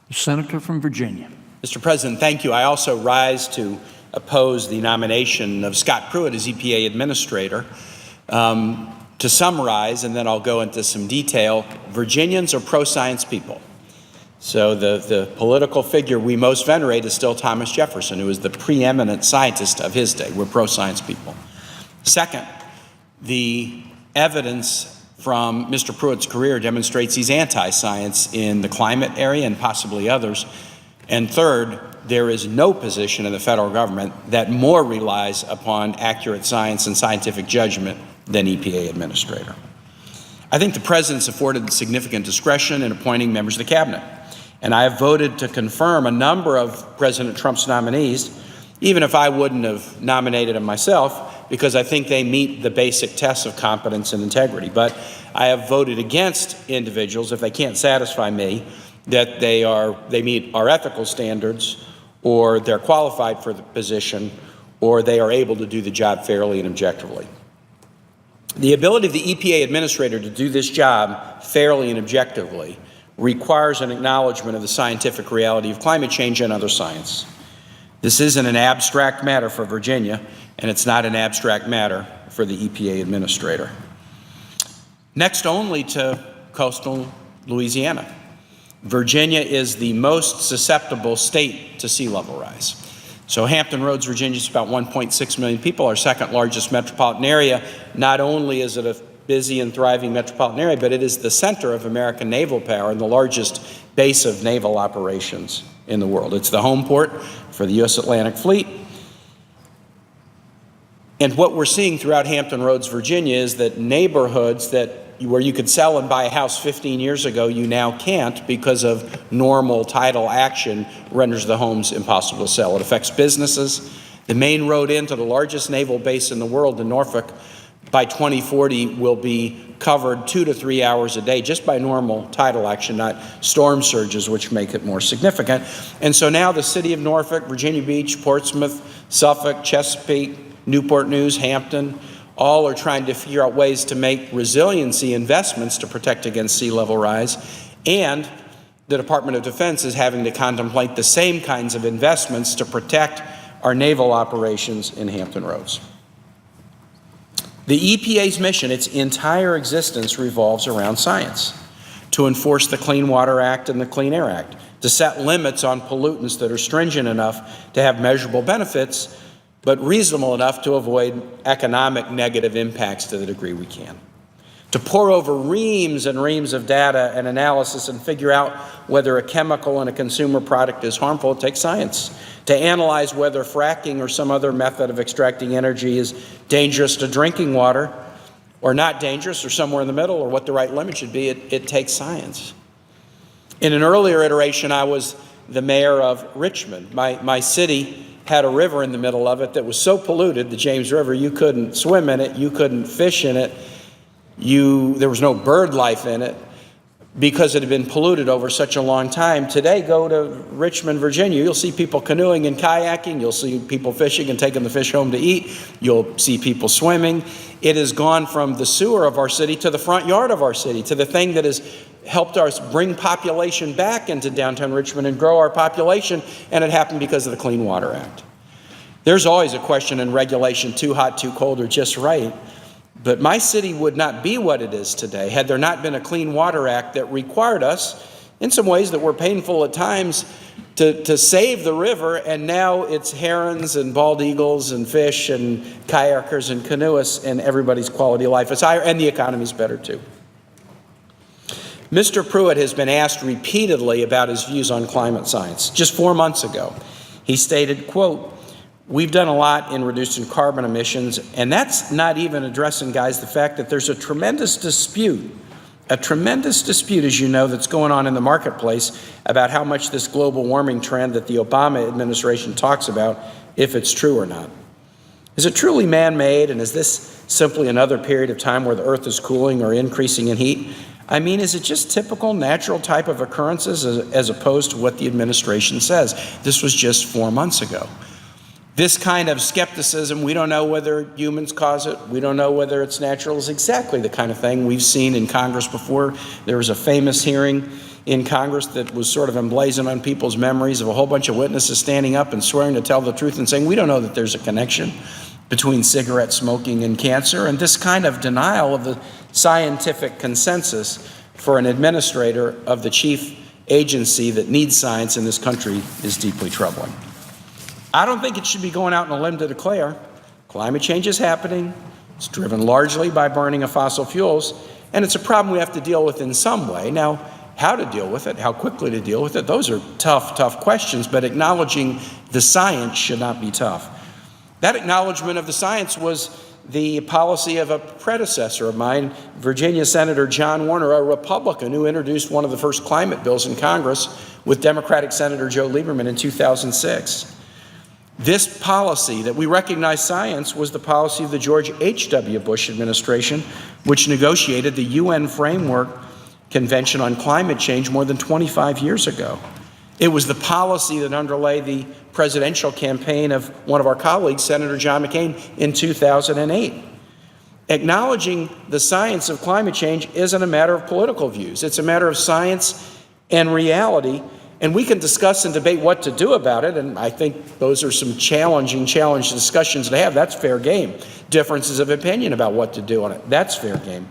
The senator from Virginia. Mr. President, thank you. I also rise to oppose the nomination of Scott Pruitt as EPA Administrator. To summarize, and then I'll go into some detail, Virginians are pro-science people. So the political figure we most venerate is still Thomas Jefferson, who was the preeminent scientist of his day. We're pro-science people. Second, the evidence from Mr. Pruitt's career demonstrates he's anti-science in the climate area and possibly others. And third, there is no position in the federal government that more relies upon accurate science and scientific judgment than EPA Administrator. I think the President's afforded significant discretion in appointing members of the Cabinet, and I have voted to confirm a number of President Trump's nominees, even if I wouldn't have nominated them myself, because I think they meet the basic tests of competence and integrity. But I have voted against individuals if they can't satisfy me that they meet our ethical standards, or they're qualified for the position, or they are able to do the job fairly and objectively. The ability of the EPA Administrator to do this job fairly and objectively requires an acknowledgement of the scientific reality of climate change and other science. This isn't an abstract matter for Virginia, and it's not an abstract matter for the EPA Administrator. Next only to coastal Louisiana. Virginia is the most susceptible state to sea level rise. So Hampton Roads, Virginia is about 1.6 million people, our second largest metropolitan area. Not only is it a busy and thriving metropolitan area, but it is the center of American naval power and the largest base of naval operations in the world. It's the home port for the U.S. Atlantic Fleet. And what we're seeing throughout Hampton Roads, Virginia, is that neighborhoods where you could sell and buy a house 15 years ago, you now can't because of normal tidal action renders the homes impossible to sell. It affects businesses. The main road into the largest naval base in the world, in Norfolk, by 2040 will be covered 2 to 3 hours a day just by normal tidal action, not storm surges, which make it more significant. And so now the city of Norfolk, Virginia Beach, Portsmouth, Suffolk, Chesapeake, Newport News, Hampton, all are trying to figure out ways to make resiliency investments to protect against sea level rise. And the Department of Defense is having to contemplate the same kinds of investments to protect our naval operations in Hampton Roads. The EPA's mission, its entire existence, revolves around science. To enforce the Clean Water Act and the Clean Air Act, to set limits on pollutants that are stringent enough to have measurable benefits, but reasonable enough to avoid economic negative impacts to the degree we can. To pore over reams and reams of data and analysis and figure out whether a chemical in a consumer product is harmful, it takes science. To analyze whether fracking or some other method of extracting energy is dangerous to drinking water, or not dangerous, or somewhere in the middle, or what the right limit should be, it takes science. In an earlier iteration, I was the mayor of Richmond. My city had a river in the middle of it that was so polluted, the James River, you couldn't swim in it, you couldn't fish in it, there was no bird life in it because it had been polluted over such a long time. Today, go to Richmond, Virginia, you'll see people canoeing and kayaking, you'll see people fishing and taking the fish home to eat, you'll see people swimming. It has gone from the sewer of our city to the front yard of our city, to the thing that has helped us bring population back into downtown Richmond and grow our population, and it happened because of the Clean Water Act. There's always a question in regulation, too hot, too cold, or just right. But my city would not be what it is today had there not been a Clean Water Act that required us, in some ways that were painful at times, to save the river, and now it's herons and bald eagles and fish and kayakers and canoeists, and everybody's quality of life is higher, and the economy's better too. Mr. Pruitt has been asked repeatedly about his views on climate science. Just 4 months ago, he stated, quote, "We've done a lot in reducing carbon emissions," and that's not even addressing, guys, the fact that there's a tremendous dispute, as you know, that's going on in the marketplace about how much this global warming trend that the Obama administration talks about, if it's true or not. Is it truly man-made, and is this simply another period of time where the Earth is cooling or increasing in heat? I mean, is it just typical natural type of occurrences as opposed to what the administration says? This was just 4 months ago. This kind of skepticism, we don't know whether humans cause it, we don't know whether it's natural, is exactly the kind of thing we've seen in Congress before. There was a famous hearing in Congress that was sort of emblazoned on people's memories of a whole bunch of witnesses standing up and swearing to tell the truth and saying, we don't know that there's a connection between cigarette smoking and cancer. And this kind of denial of the scientific consensus for an administrator of the chief agency that needs science in this country is deeply troubling. I don't think it should be going out on a limb to declare climate change is happening. It's driven largely by burning of fossil fuels, and it's a problem we have to deal with in some way. Now, how to deal with it, how quickly to deal with it, those are tough questions, but acknowledging the science should not be tough. That acknowledgement of the science was the policy of a predecessor of mine, Virginia Senator John Warner, a Republican who introduced one of the first climate bills in Congress with Democratic Senator Joe Lieberman in 2006. This policy that we recognize science was the policy of the George H.W. Bush administration, which negotiated the UN Framework Convention on Climate Change more than 25 years ago. It was the policy that underlay the presidential campaign of one of our colleagues, Senator John McCain, in 2008. Acknowledging the science of climate change isn't a matter of political views. It's a matter of science and reality. And we can discuss and debate what to do about it, and I think those are some challenging discussions to have. That's fair game. Differences of opinion about what to do on it, that's fair game.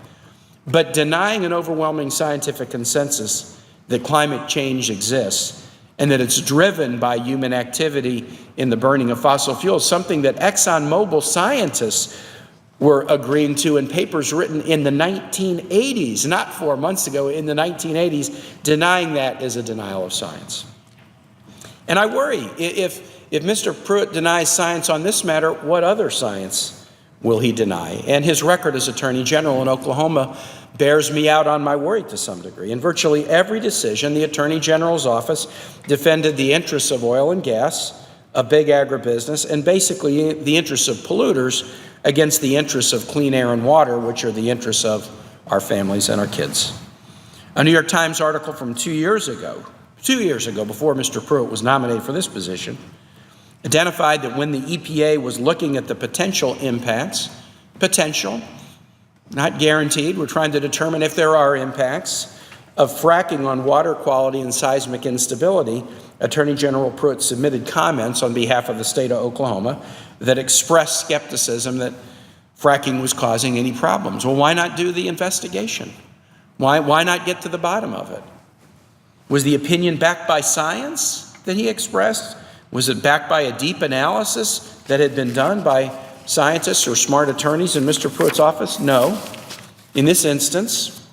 But denying an overwhelming scientific consensus that climate change exists and that it's driven by human activity in the burning of fossil fuels, something that ExxonMobil scientists were agreeing to in papers written in the 1980s, not 4 months ago, in the 1980s, denying that is a denial of science. And I worry, if Mr. Pruitt denies science on this matter, what other science will he deny? And his record as Attorney General in Oklahoma bears me out on my worry to some degree. In virtually every decision, the Attorney General's office defended the interests of oil and gas, of big agribusiness, and basically the interests of polluters against the interests of clean air and water, which are the interests of our families and our kids. A New York Times article from 2 years ago, before Mr. Pruitt was nominated for this position, identified that when the EPA was looking at the potential impacts, not guaranteed, we're trying to determine if there are impacts of fracking on water quality and seismic instability, Attorney General Pruitt submitted comments on behalf of the state of Oklahoma that expressed skepticism that fracking was causing any problems. Well, why not do the investigation? Why not get to the bottom of it? Was the opinion backed by science that he expressed? Was it backed by a deep analysis that had been done by scientists or smart attorneys in Mr. Pruitt's office? No. In this instance,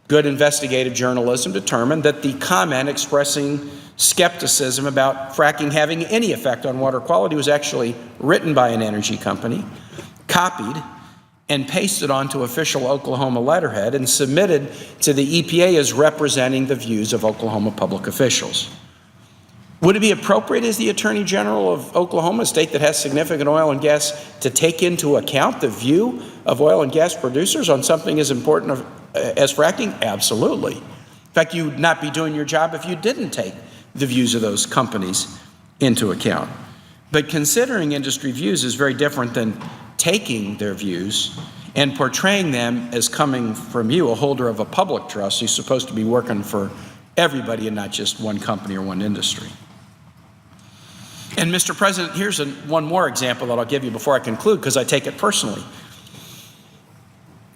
good investigative journalism determined that the comment expressing skepticism about fracking having any effect on water quality was actually written by an energy company, copied and pasted onto official Oklahoma letterhead and submitted to the EPA as representing the views of Oklahoma public officials. Would it be appropriate as the Attorney General of Oklahoma, a state that has significant oil and gas, to take into account the view of oil and gas producers on something as important as fracking? Absolutely. In fact, you would not be doing your job if you didn't take the views of those companies into account. But considering industry views is very different than taking their views and portraying them as coming from you, a holder of a public trust who's supposed to be working for everybody and not just one company or one industry. And Mr. President, here's one more example that I'll give you before I conclude, because I take it personally.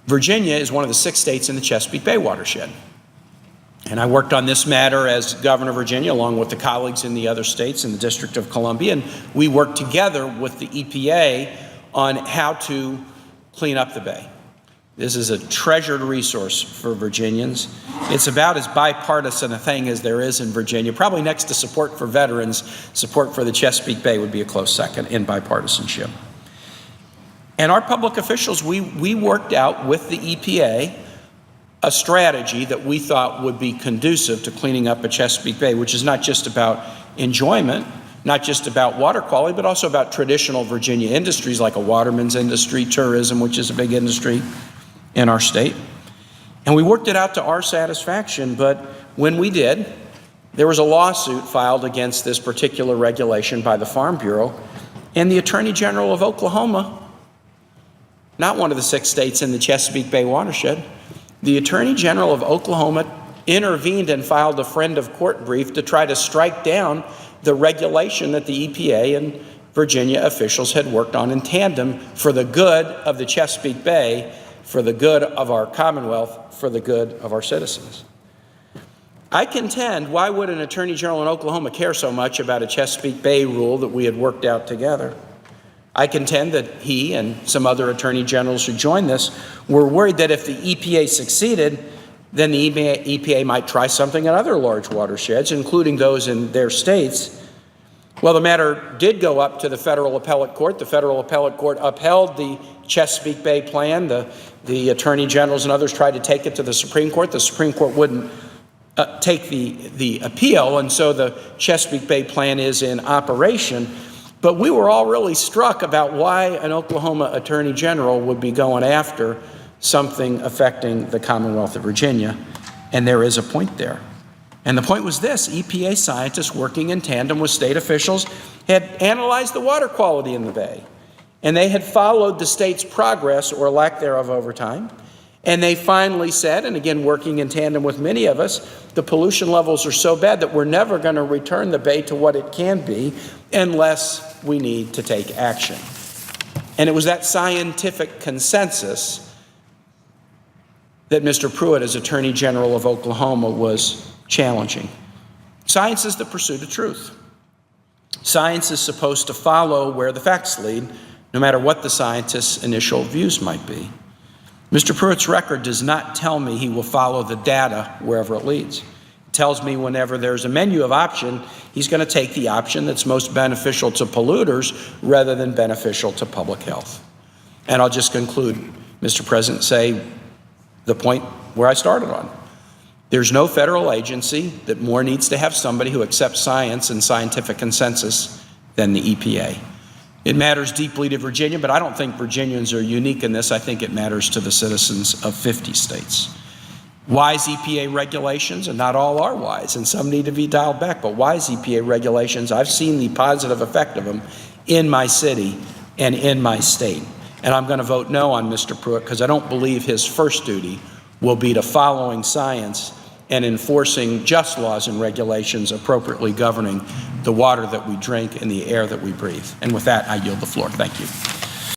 Virginia is one of the 6 states in the Chesapeake Bay watershed. And I worked on this matter as governor of Virginia along with the colleagues in the other states in the District of Columbia, and we worked together with the EPA on how to clean up the bay. This is a treasured resource for Virginians. It's about as bipartisan a thing as there is in Virginia. Probably next to support for veterans, support for the Chesapeake Bay would be a close second in bipartisanship. And our public officials, we worked out with the EPA a strategy that we thought would be conducive to cleaning up a Chesapeake Bay, which is not just about enjoyment, not just about water quality, but also about traditional Virginia industries like a waterman's industry, tourism, which is a big industry in our state. And we worked it out to our satisfaction, but when we did, there was a lawsuit filed against this particular regulation by the Farm Bureau, and the Attorney General of Oklahoma, not one of the 6 states in the Chesapeake Bay watershed, the Attorney General of Oklahoma intervened and filed a friend of court brief to try to strike down the regulation that the EPA and Virginia officials had worked on in tandem for the good of the Chesapeake Bay, for the good of our Commonwealth, for the good of our citizens. I contend, why would an attorney general in Oklahoma care so much about a Chesapeake Bay rule that we had worked out together? I contend that he and some other attorney generals who joined this were worried that if the EPA succeeded, then the EPA might try something in other large watersheds, including those in their states. Well, the matter did go up to the federal appellate court. The federal appellate court upheld the Chesapeake Bay plan. The attorney generals and others tried to take it to the Supreme Court. The Supreme Court wouldn't take the appeal, and so the Chesapeake Bay plan is in operation. But we were all really struck about why an Oklahoma attorney general would be going after something affecting the Commonwealth of Virginia, and there is a point there. And the point was this: EPA scientists working in tandem with state officials had analyzed the water quality in the bay, and they had followed the state's progress or lack thereof over time. And they finally said, and again working in tandem with many of us, the pollution levels are so bad that we're never going to return the bay to what it can be unless we need to take action. And it was that scientific consensus that Mr. Pruitt, as Attorney General of Oklahoma, was challenging. Science is the pursuit of truth. Science is supposed to follow where the facts lead, no matter what the scientist's initial views might be. Mr. Pruitt's record does not tell me he will follow the data wherever it leads. It tells me whenever there's a menu of option, he's going to take the option that's most beneficial to polluters rather than beneficial to public health. And I'll just conclude, Mr. President, say the point where I started on. There's no federal agency that more needs to have somebody who accepts science and scientific consensus than the EPA. It matters deeply to Virginia, but I don't think Virginians are unique in this. I think it matters to the citizens of 50 states. Wise EPA regulations, and not all are wise, and some need to be dialed back, but wise EPA regulations, I've seen the positive effect of them in my city and in my state. And I'm going to vote no on Mr. Pruitt because I don't believe his first duty will be to following science and enforcing just laws and regulations appropriately governing the water that we drink and the air that we breathe. And with that, I yield the floor. Thank you.